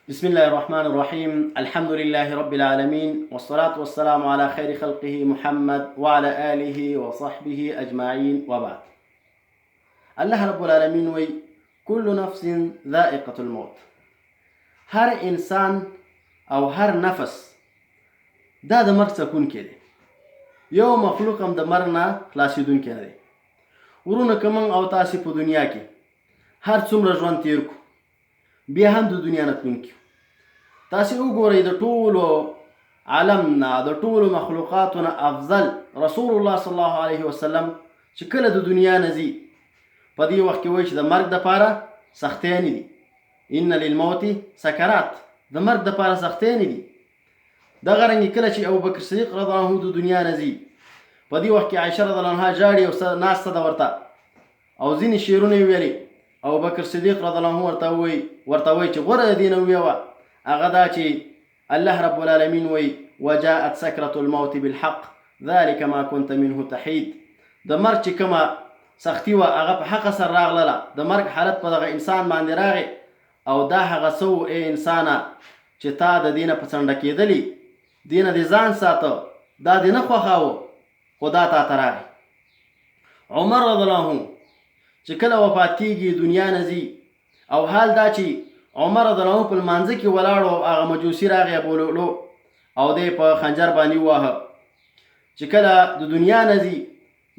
بسم الله الرحمن الرحيم. الحمد لله رب العالمين، والصلاة والسلام على خير خلقه محمد وعلى آله وصحبه أجمعين، وبعد. الله رب العالمين وي كل نفس ذائقة الموت. هر إنسان أو هر نفس دا د مرګ سکون کې دی. یو مخلوق هم د مرګ نه خلاصېدونکی نه دی. ورونه که موږ او تاسې په دنیا کې هر څومره ژوند تیر کړو، بیا هم د دنیا نه تلونکي. تاسې وګورئ د ټولو عالم نه، د ټولو مخلوقاتو نه افضل رسول الله صلی الله علیه وسلم چې کله د دنیا نه ځي، په دې وخت کې وایي چې د مرګ دپاره سختیانې دي. ان للموت سکرات، د مرګ دپاره سختیانې دي. دغه رنګې کله چې ابوبکر صدیق رضی الله عنه د دنیا نه ځي، په دې وخت کې عایشه رضی الله عنها ژاړي او ناسته ده ورته، او ځینې شعرونه یې ویلي. ابوبکر صدیق رضی الله عنه ورته وایي چې غوره د دې نه ویوه هغه دا چې الله رب العالمین وایي وجاءت سکرة الموت بالحق ذلك ما كنت منه تحید. د مرګ چې کومه سختي وه هغه په حقه سره راغله. د مرګ حالت په دغه انسان باندې راغی، او دا هغه څه و ای انسانه چې تا د دې نه په څنډه کېدلي، دې نه دې ځان ساته، دا دې نه خوښاوه، خو دا تا ته راغی. عمر رضی الله عنه چې کله وفات کېږي دنیا نه ځي، او حال دا چې عمر رضی الله عنه په لمانځه کې ولاړ و، هغه مجوسي راغی ابولؤلؤ او دی په خنجر باندې وواهه. چې کله د دنیا نه ځي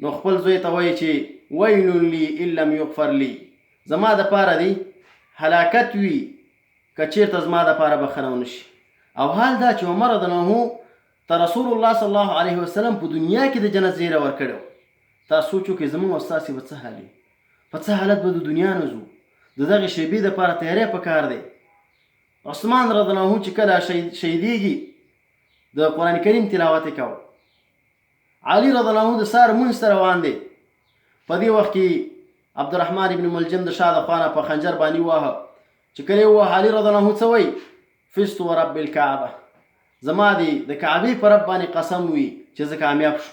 نو خپل زوی ته وایي چې ویل لی ان لم یغفر لی، زما دپاره دی هلاکت وي که چېرته زما دپاره بخښنه ونه شي. او حال دا چې عمر رضی الله عنه ته رسول الله صلی الله علیه وسلم په دنیا کې د جنت زیری ورکړی و. تاسو سوچ وکړئ زموږ او ستاسې به څه حال وي، په څه حالت به د دنیا نه ځو. د دغې شیبې دپاره تیاری پکار دی. عثمان رضی الله عنه چې کله شهیدېږي د قرآن کریم تلاوت یې کوه. علي رضی الله عنه د سهار لمونځ ته روان دی، په دې وخت کې عبدالرحمن ابن ملجم د شا د خوا نه په خنجر باندې وواهه. چې کله یې وواهه علي رضی الله عنه څه وایي؟ فزت ورب الکعبه، زما دی د کعبې په رب باندې قسم وي چې زه کامیاب شو.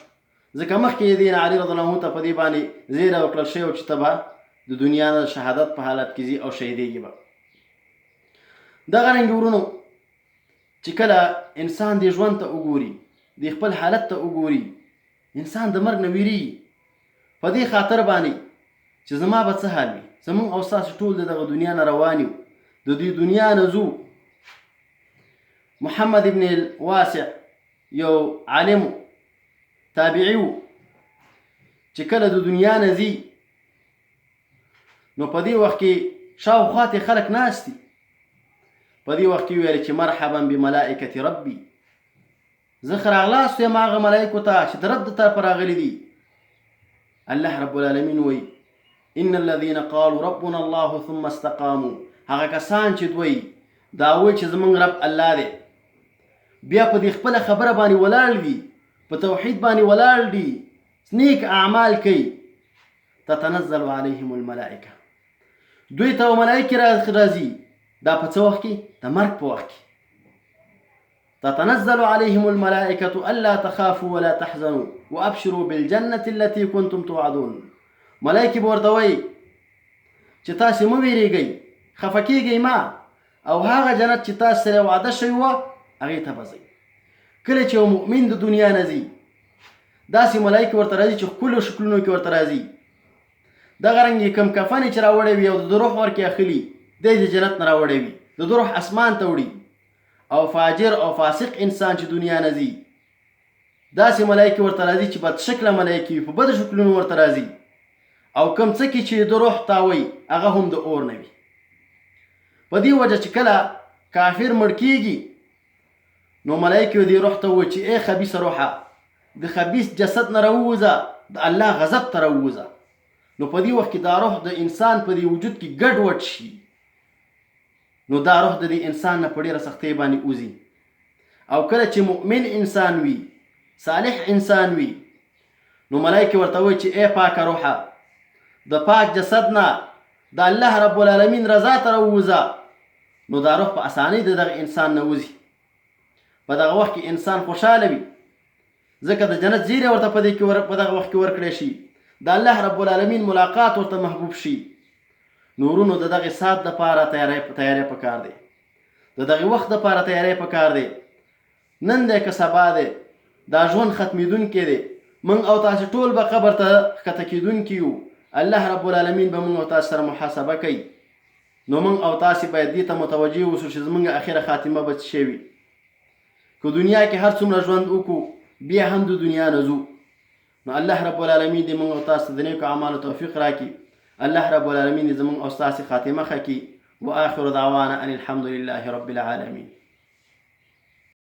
ځکه مخکې یې دې نه علي رضی الله عنه ته په دې باندې زیری ورکړل شوی و چې ته به د دنیا نه شهادت په حالت کې ځي او شهیدېږي به. دغه رنګې ورونو چې کله انسان دې ژوند ته وګوري، دې خپل حالت ته وګوري، انسان د مرګ نه ویرېږي په دې خاطر باندې چې زما به څه حال وي. زموږ او ستاسو ټول د دغه دنیا نه روان یو، د دې دنیا نه ځو. محمد ابن الواسع یو عالم تابعي و چې کله د دنیا نه ځي نو په دې وخت کې شاوخوا ته خلک ناست دي. په دې وخت کې ویل چې مرحبا بملائکة ربي، زه ښه راغلاست یم هغه ملایکو ته چې د رب د طرفه راغلي دي. الله رب العالمین وایي ان الذين قالوا ربنا الله ثم استقاموا، هغه کسان چې دوی دا وایي چې زموږ رب الله دی، بیا په دې خپله خبره باندې ولاړ دي، په توحید باندې ولاړ دي، نیک اعمال کوي. تتنزل علیهم الملائکه، دوی ته ملائکې راځي. دا په څه وخت کې؟ د مرګ په وخت کې. تتنزل علیهم الملائکة الا تخافوا ولا تحزنوا وابشروا بالجنة التي كنتم توعدون. ملائکې به ورته وایي چې تاسې مه ویرېږئ، خفه کېږئ ما، او هغه جنت چې تاسو سره وعده شوې وه هغې ته به ځئ. کله چې یو مؤمن د دنیا نه ځي، داسې ملائکې ورته راځي چې ښکلو شکلونو کې ورته راځي. دغه رنګې کوم کفن چې راوړی وي او د روح ورکې اخلي، دی د جنت نه راوړی وي، د روح اسمان ته وړي. او فاجر او فاسق انسان چې دنیا نه ځي، داسې ملایکې ورته راځي چې بد شکله ملایکې وي، په بدو شکلونو ورته راځي. او کوم څه کې چې د روح تاوی هغه هم د اور نه وي. په دې وجه چې کله کافر مړ کېږي نو ملایکې دې روح ته وایي چې ای خبیثه روحه، د خبیث جسد نه راووځه، د الله غضب ته راووځه. نو په دې وخت کې دا روح د انسان په دې وجود کې ګډوډ شي، نو دا روح د دې انسان نه په ډېره سختۍ باندې وځي. او کله چې مؤمن انسان وي، صالح انسان وي، نو ملایکې ورته وایي چې ای پاکه روحه، د پاک جسد نه د الله رب العالمین رضا ته راووځه. نو دا روح په اسانۍ د دغه انسان نه وځي. په دغه وخت کې انسان خوشحاله وي، ځکه د جنت زیری ورته په دغه وخت کې ورکړی شي، د الله رب العالمین ملاقات ورته محبوب شي. نورونو د دغه سات لپاره تیاری پکار دی. د دغه وخت دپاره تیاری پکار دی. نن دی که سبا دی، دا ژوند ختمېدونکی دی. موږ او تاسې ټول به قبر ته ښکته کېدونکي یو. الله رب العالمین به موږ او تاسې سره محاسبه کوي. نو موږ او تاسې باید دې ته متوجه اوسو چې زموږ اخره خاتمه به څه شی وي. که دنیا کې هر څومره ژوند وکړو بیا هم د دنیا نه ځو. نو الله رب العالمین دې موږ او تاسو د نیکو اعمالو توفیق راکړي. الله رب العالمین دې زموږ او ستاسې خاتمه ښه کړي. وآخر دعوانا ان الحمد لله رب العالمين.